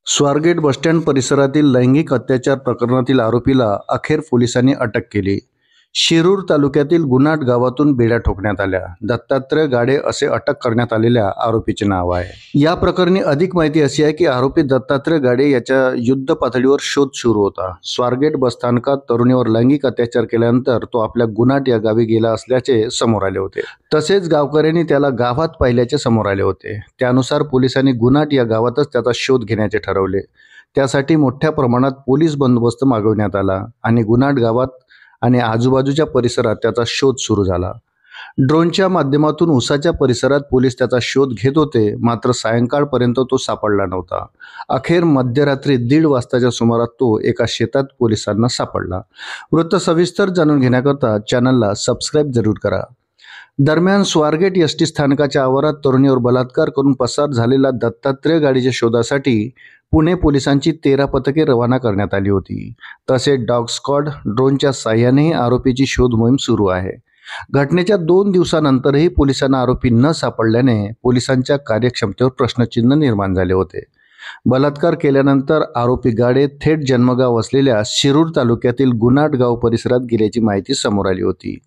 Swargate bus stand परिसरातील लैंगिक अत्याचार प्रकरणातील आरोपीला अखेर पोलिसांनी अटक केली। शिरूर तालुक्यातील गुन्हाट गावातून बेड्या ठोकण्यात आल्या। दत्तात्रय गाडे असे अटक करण्यात आलेल्या आरोपीचे नाव आहे। या प्रकरणी अधिक माहिती अशी आहे की आरोपी दत्तात्रय गाडे याच्या युद्ध पातळीवर शोध सुरू होता। स्वारगेट बसस्थानकात तरुणीवर लैंगिक अत्याचार केल्यानंतर तो आपल्या गुन्हाट या गावी गेला असल्याचे समोर आले होते। तसेच गावकऱ्यांनी त्याला गावात पाहिल्याचे समोर आले होते। त्यानुसार पोलिसांनी गुन्हाट या गावातच त्याचा शोध घेण्याचे ठरवले। त्यासाठी मोठ्या प्रमाणात पोलीस बंदोबस्त मागवण्यात आला आणि गुन्हाट गावात आणि आजूबाजूच्या परिसरात त्याचा शोध सुरू झाला। ड्रोनच्या माध्यमातून उसाच्या परिसरात पोलीस त्याचा शोध घेत होते, मात्र सायंकाळपर्यंत तो सापडला नव्हता। अखेर मध्यरात्री 1:30 वाजताच्या सुमारास तो एका शेतात पोलिसांना सापडला। वृत्त सविस्तर जाणून घेण्याकरता चॅनलला सबस्क्राईब जरूर करा। दरम्यान स्वारगेट एसटी स्थानकाच्या आवारात तरुणीवर बलात्कार करून पसार झालेला दत्तात्रय गाडीच्या शोधासाठी पुणे पोलिसांची 13 पथके रवाना करण्यात आली होती। तसेच डॉग स्क्वॉड ड्रोनच्या साहाय्यानेही आरोपीची शोध मोहीम सुरू आहे। घटनेच्या 2 दिवसानंतरही पोलिसांना आरोपी न सापडल्याने पोलिसांच्या कार्यक्षमतेवर प्रश्नचिन्ह निर्माण झाले होते। बलात्कार केल्यानंतर आरोपी गाडे थेट जन्मगाव असलेल्या शिरूर तालुक्यातील गुन्हाट गाव परिसरात गेल्याची माहिती समोर आली होती।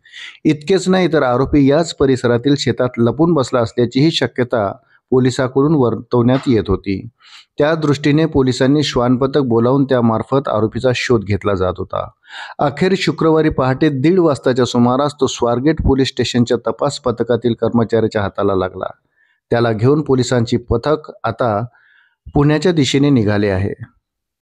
इतकेच नाही तर आरोपी याच परिसरातील शेतात लपून बसला असल्याचीही शक्यता पोलिसांकडून वर्तवण्यात येत होती। त्या दृष्टीने पोलिसांनी श्वान पथक बोलावून त्यामार्फत आरोपीचा शोध घेतला जात होता। अखेर शुक्रवारी पहाटे 1:30 वाजताच्या सुमारास तो स्वारगेट पोलीस स्टेशनच्या तपास पथकातील कर्मचाऱ्याच्या हाताला लागला। त्याला घेऊन पोलिसांची पथक आता पुण्याच्या दिशेने निघाले आहे।